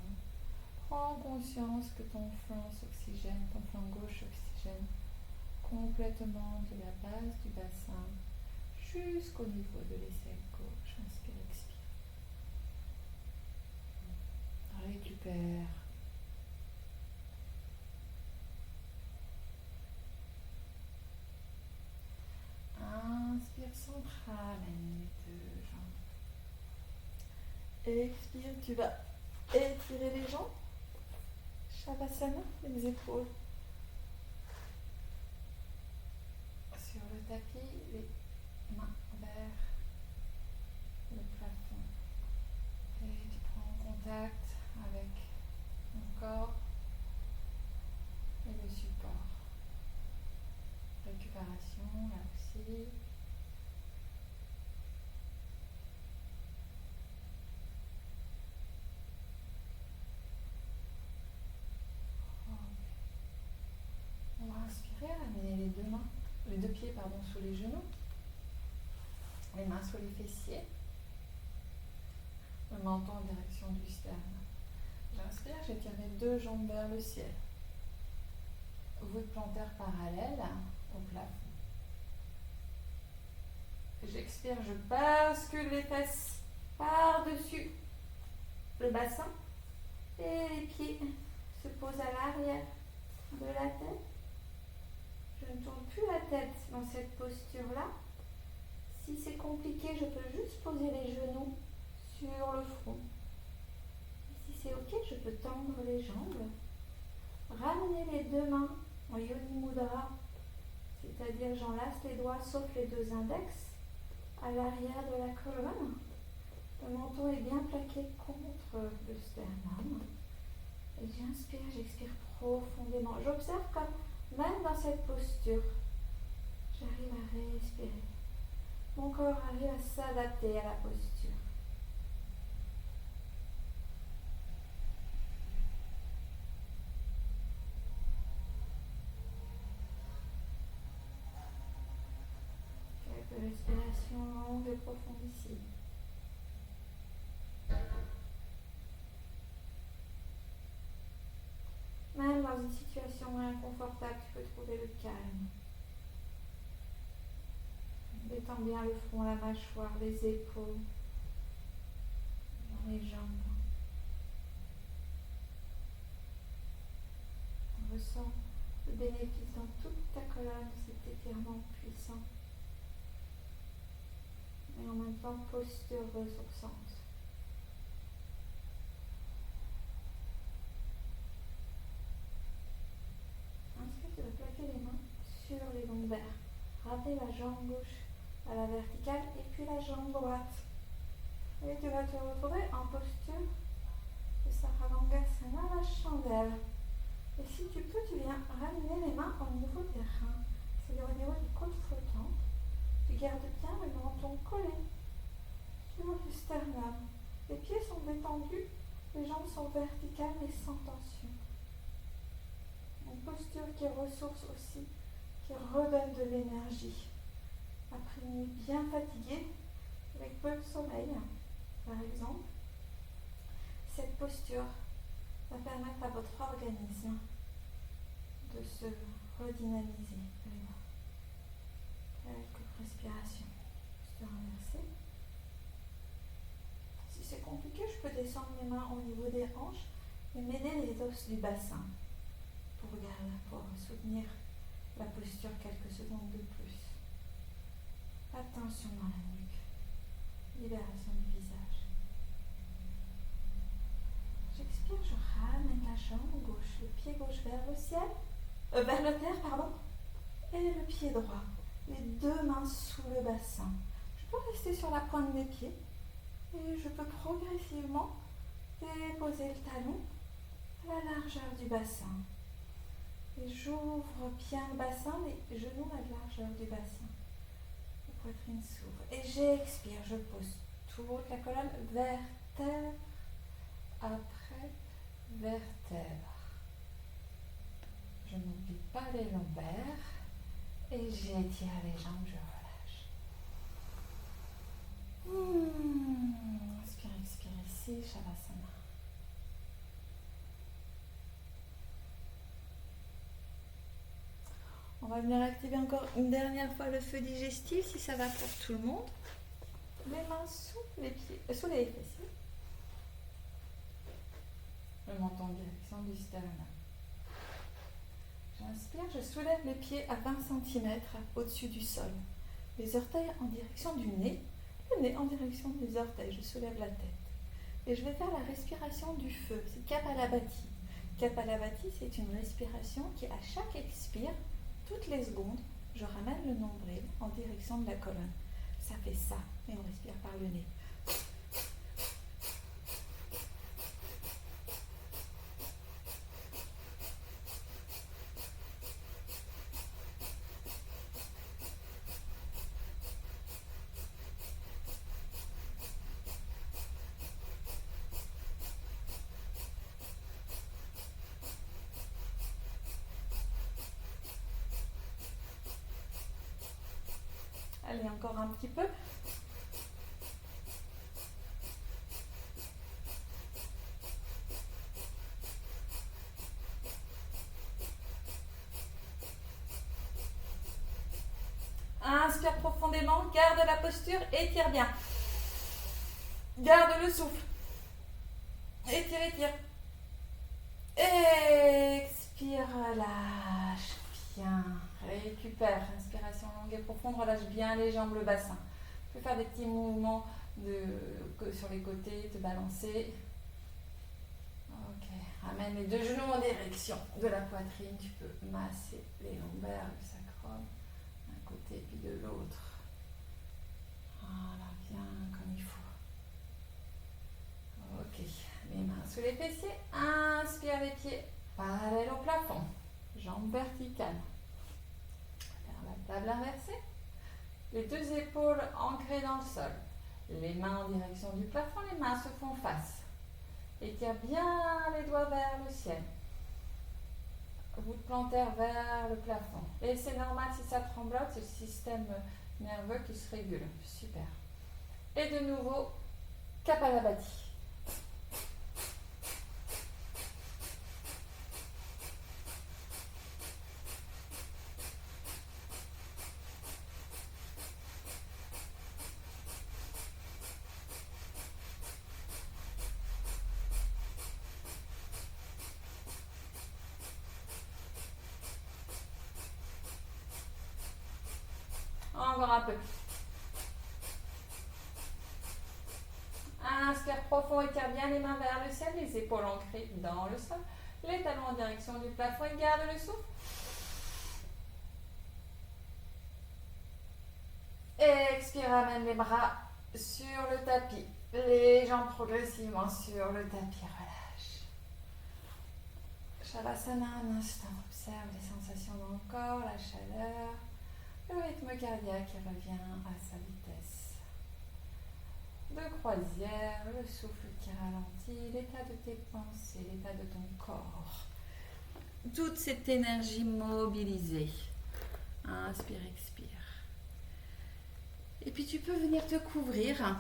Prends conscience que ton flanc s'oxygène, ton flanc gauche s'oxygène complètement de la base du bassin jusqu'au niveau de l'aisselle gauche. Inspire, expire. Récupère. Inspire, central, les deux jambes. Expire, tu vas étirer les jambes. Shavasana, les épaules. Sur le tapis, les mains vers le plafond. Et tu prends contact avec ton corps et le support. Récupération, là aussi. On va inspirer, amener les deux pieds sous les genoux, les mains sous les fessiers, le menton en direction du sternum. J'inspire, j'étire les deux jambes vers le ciel. Voûte plantaire parallèle au plafond. J'expire, je bascule les fesses par-dessus le bassin et les pieds se posent à l'arrière de la tête. Je ne tourne plus la tête dans cette posture-là. Si c'est compliqué, je peux juste poser les genoux sur le front. Et si c'est ok, je peux tendre les jambes. Ramener les deux mains en Yoni Mudra, c'est-à-dire j'enlace les doigts sauf les deux index à l'arrière de la colonne. Le menton est bien plaqué contre le sternum. Et j'inspire, j'expire profondément. J'observe comme même dans cette posture, j'arrive à respirer. Mon corps arrive à s'adapter à la posture. Quelques respirations longues et profondes ici. Même dans une situation inconfortable, tu peux trouver le calme. Détends bien le front, la mâchoire, les épaules, les jambes. Ressens le bénéfice dans toute ta colonne de cet étirement puissant. Et en même temps, posture ressourçante. Ensuite, tu vas plaquer les mains sur les lombaires. Ramener la jambe gauche à la verticale et puis la jambe droite. Et tu vas te retrouver en posture de Sarvangasana, la chandelle. Et si tu peux, tu viens ramener les mains au niveau des reins, c'est-à-dire au niveau des côtes flottantes. Tu gardes bien le menton collé sur le sternum. Les pieds sont détendus, les jambes sont verticales mais sans tension. Une posture qui ressource aussi, qui redonne de l'énergie. Après une nuit bien fatiguée, avec peu de sommeil, par exemple, cette posture va permettre à votre organisme de se redynamiser. Allez voir. Quelques respirations. Posture inversée. Si c'est compliqué, je peux descendre mes mains au niveau des hanches et m'aider les os du bassin pour soutenir la posture quelques secondes de plus. Pas de tension dans la nuque. Libération du visage. J'expire, je ramène la jambe gauche, le pied gauche vers le ciel, vers la terre, pardon, et le pied droit. Les deux mains sous le bassin. Je peux rester sur la pointe des pieds et je peux progressivement déposer le talon à la largeur du bassin. Et j'ouvre bien le bassin, les genoux à la largeur du bassin. La poitrine s'ouvre. Et j'expire, je pose toute la colonne vertèbre après vertèbre. Je n'oublie pas les lombaires et j'étire les jambes, je relâche. Inspire, expire ici, Shavasana. On va va venir activer encore une dernière fois le feu digestif si ça va pour tout le monde. Les mains sous les pieds, sous les fessiers. Le menton en direction du sternum. J'inspire, je soulève les pieds à 20 cm au-dessus du sol. Les orteils en direction du nez, le nez en direction des orteils. Je soulève la tête. Et je vais faire la respiration du feu. C'est Kapalabhati. Kapalabhati, c'est une respiration qui, à chaque expire, toutes les secondes, je ramène le nombril en direction de la colonne. Ça fait ça. Et on respire par le nez. Allez, encore un petit peu. Inspire profondément, garde la posture, étire bien. Garde le souffle. Étire, étire. Expire, relâche bien. Récupère. Inspiration longue et profonde, relâche bien les jambes, le bassin. Tu peux faire des petits mouvements sur les côtés, te balancer. Ok. Ramène les deux genoux en direction de la poitrine. Tu peux masser les lombaires, le sacrum, d'un côté puis de l'autre. Voilà, bien comme il faut. Ok. Les mains sous les fessiers. Inspire les pieds parallèles au plafond. Jambes verticales. Vers la table inversée. Les deux épaules ancrées dans le sol. Les mains en direction du plafond. Les mains se font face. Étire bien les doigts vers le ciel. Voûte plantaire vers le plafond. Et c'est normal si ça tremblote, c'est le système nerveux qui se régule. Super. Et de nouveau, Kapalabhati. Encore un peu. Inspire profond, étire bien les mains vers le ciel, les épaules ancrées dans le sol, les talons en direction du plafond et garde le souffle. Expire, amène les bras sur le tapis, les jambes progressivement sur le tapis, relâche. Shavasana, un instant, observe les sensations dans le corps, la chaleur, le rythme cardiaque qui revient à sa vitesse de croisière, le souffle qui ralentit, l'état de tes pensées, l'état de ton corps. Toute cette énergie mobilisée. Inspire, expire. Et puis tu peux venir te couvrir,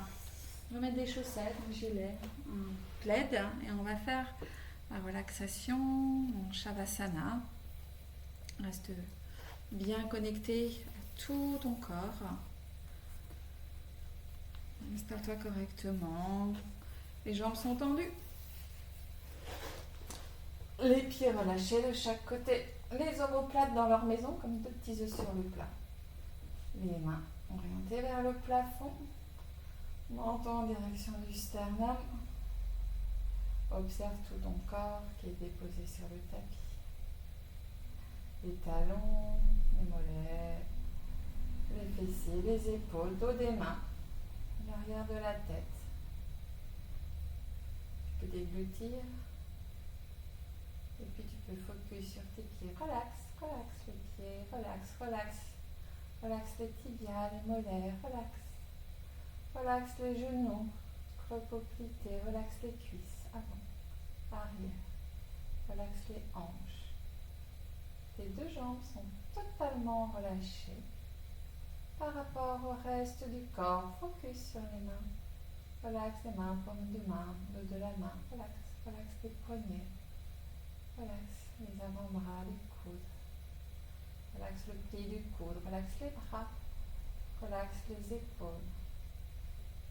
remettre des chaussettes, un gilet, un plaid, et on va faire la relaxation en Shavasana. Reste bien connecté à tout ton corps. Installe-toi correctement. Les jambes sont tendues. Les pieds relâchés de chaque côté. Les omoplates dans leur maison comme deux petits œufs sur le plat. Les mains orientées vers le plafond. Menton en direction du sternum. Observe tout ton corps qui est déposé sur le tapis. Les talons, les mollets, les fessiers, les épaules, dos des mains. L'arrière de la tête. Tu peux déglutir. Et puis tu peux focus sur tes pieds. Relax, relax les pieds, relax, relax. Relax les tibias, les mollets, relax. Relax les genoux, cropoplités, relax les cuisses, avant, arrière. Relax les hanches. Tes deux jambes sont totalement relâchées. Par rapport au reste du corps, focus sur les mains. Relax les mains, paume de main, le dos de la main. Relax, relax les poignets. Relax les avant-bras, les coudes. Relaxe le pli du coude, relaxe les bras, relaxe les épaules.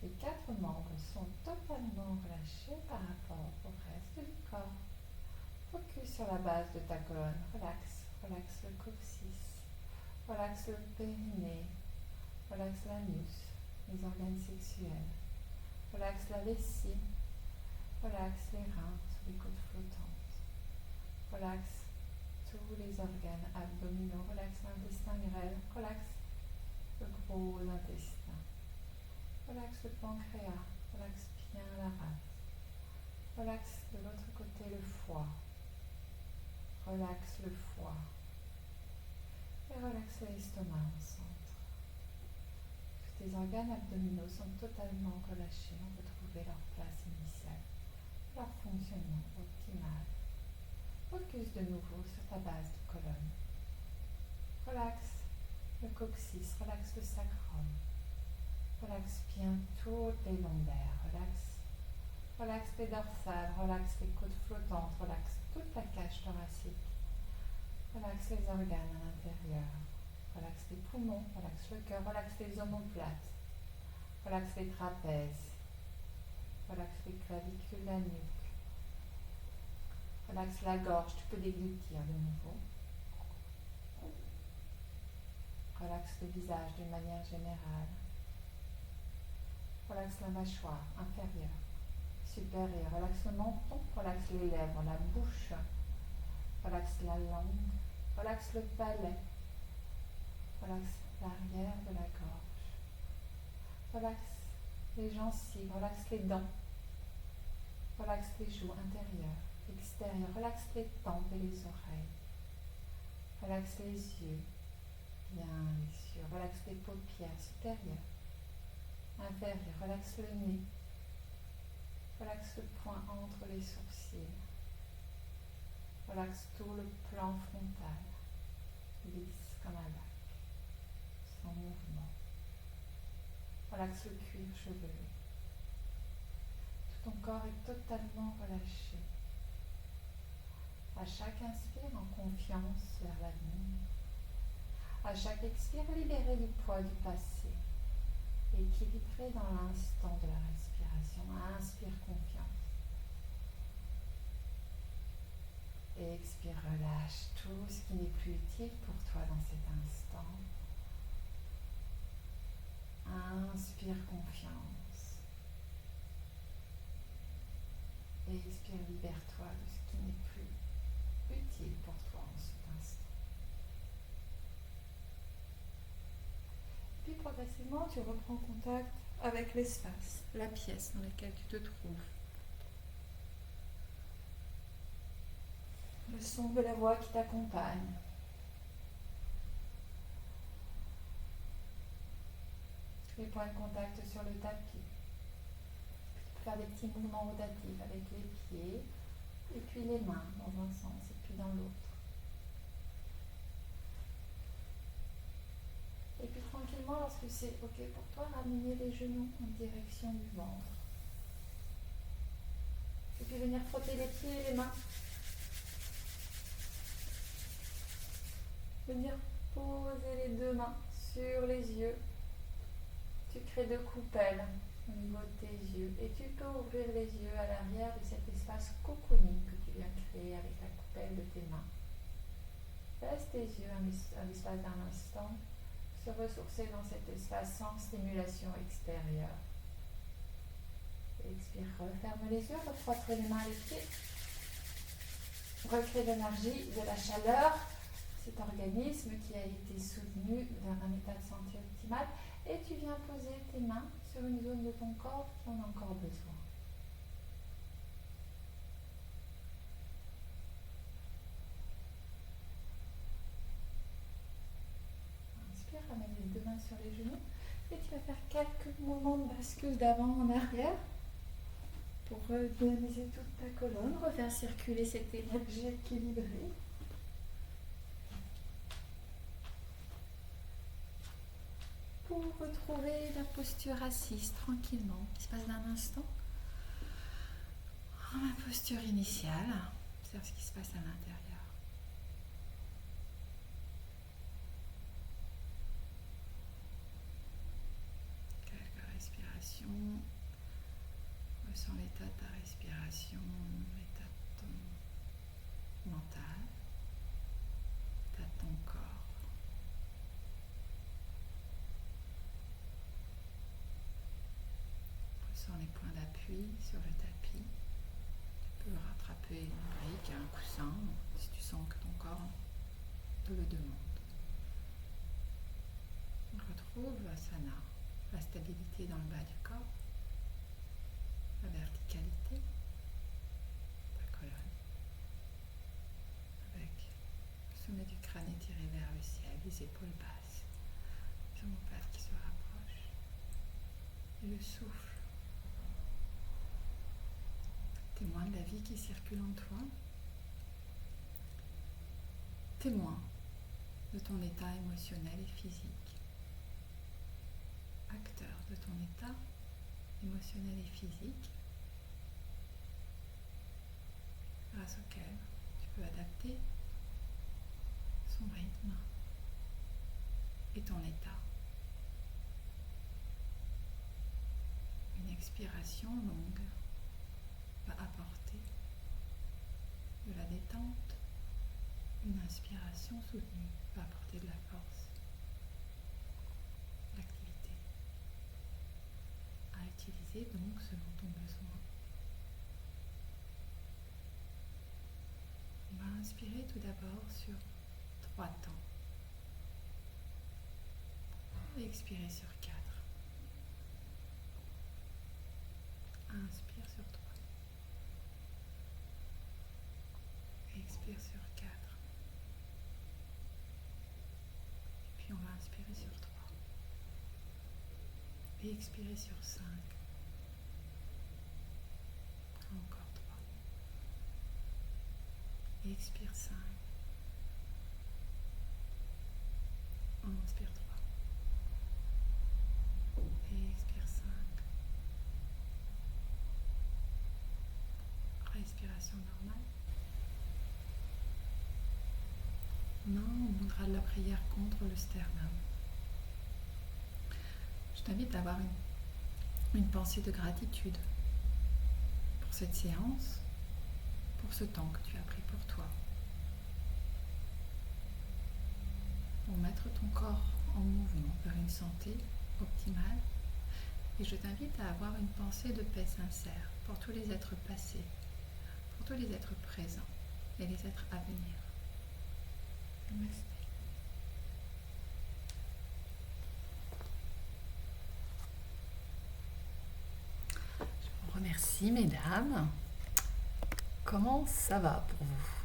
Les 4 membres sont totalement relâchés par rapport au reste du corps. Focus sur la base de ta colonne. Relaxe, relaxe le coccyx, relaxe le périnée, relaxe l'anus, les organes sexuels, relaxe la vessie, relaxe les reins, les côtes flottantes, relaxe tous les organes abdominaux, relaxe l'intestin grêle, relaxe le gros intestin, relaxe le pancréas, relaxe bien la rate, relaxe de l'autre côté le foie, relaxe le foie et relaxe l'estomac au centre. Tous tes organes abdominaux sont totalement relâchés, on peut trouver leur place initiale, leur fonctionnement optimal. Focus de nouveau sur ta base de colonne. Relaxe le coccyx, relaxe le sacrum. Relaxe bien toutes les lombaires. Relaxe les dorsales, relaxe les côtes flottantes, relaxe toute la cage thoracique. Relaxe les organes à l'intérieur. Relaxe les poumons, relaxe le cœur, relaxe les omoplates. Relaxe les trapèzes. Relaxe les clavicules, la nuque. Relaxe la gorge, tu peux déglutir de nouveau. Relaxe le visage d'une manière générale. Relaxe la mâchoire inférieure, supérieure. Relaxe le menton, relaxe les lèvres, la bouche. Relaxe la langue. Relaxe le palais. Relaxe l'arrière de la gorge. Relaxe les gencives, relaxe les dents. Relaxe les joues intérieures, extérieures. Relaxe les tempes et les oreilles. Relaxe les yeux, bien les yeux. Relaxe les paupières supérieures, inférieures. Relaxe le nez. Relaxe le point entre les sourcils. Relaxe tout le plan frontal, lisse comme un lac, sans mouvement. Relaxe le cuir chevelu. Tout ton corps est totalement relâché. À chaque inspire, en confiance vers l'avenir. À chaque expire, libéré du poids du passé. Équilibré dans l'instant de la respiration. Inspire confiance. Et expire, relâche tout ce qui n'est plus utile pour toi dans cet instant. Inspire confiance. Et expire, libère-toi de ce qui n'est plus utile pour toi en cet instant. Puis progressivement, tu reprends contact avec l'espace, la pièce dans laquelle tu te trouves. Le son de la voix qui t'accompagne. Les points de contact sur le tapis. Tu peux faire des petits mouvements rotatifs avec les pieds et puis les mains dans un sens et puis dans l'autre. Et puis tranquillement, lorsque c'est ok pour toi, ramener les genoux en direction du ventre. Et puis venir frotter les pieds et les mains. Venir poser les 2 mains sur les yeux. Tu crées 2 coupelles au niveau de tes yeux. Et tu peux ouvrir les yeux à l'arrière de cet espace cocooning que tu viens créer avec la coupelle de tes mains. Laisse tes yeux à l'espace d'un instant se ressourcer dans cet espace sans stimulation extérieure. Expire, referme les yeux, refrotte les mains et les pieds. Recrée de l'énergie, de la chaleur, cet organisme qui a été soutenu vers un état de santé optimal, et tu viens poser tes mains sur une zone de ton corps qui en a encore besoin. Inspire, ramène les 2 mains sur les genoux et tu vas faire quelques mouvements de bascule d'avant en arrière pour redynamiser toute ta colonne, refaire circuler cette énergie équilibrée. Pour retrouver la posture assise tranquillement, l'espace d'un instant, en ma posture initiale, observe ce qui se passe à l'intérieur. Ressens l'état de ta respiration, l'état de ton mental, l'état de ton corps. Ressens les points d'appui sur le tapis. Tu peux rattraper une brique, un coussin, si tu sens que ton corps te le demande. Retrouve l'asana, la stabilité dans le bas du corps, la verticalité de ta colonne, avec le sommet du crâne étiré vers le ciel, les épaules basses, les omoplates qui se rapprochent, et le souffle. Témoin de la vie qui circule en toi, témoin de ton état émotionnel et physique, acteur de ton état émotionnel et physique, grâce auquel tu peux adapter son rythme et ton état. Une expiration longue va apporter de la détente, une inspiration soutenue va apporter de la force, l'activité. À utiliser donc selon ton besoin. On va inspirer tout d'abord sur 3 temps et expirer sur 4. Inspire sur 3. Expire sur 4. Et puis on va inspirer sur 3. Et expirer sur 5. Encore 3. Et expire 5. Inspire 3. Et expire 5. Respiration normale. Maintenant, on voudra de la prière contre le sternum. Je t'invite à avoir une pensée de gratitude pour cette séance, pour ce temps que tu as pris pour toi, pour mettre ton corps en mouvement vers une santé optimale. Et je t'invite à avoir une pensée de paix sincère pour tous les êtres passés, pour tous les êtres présents et les êtres à venir. Merci. Je vous remercie, mesdames. Comment ça va pour vous ?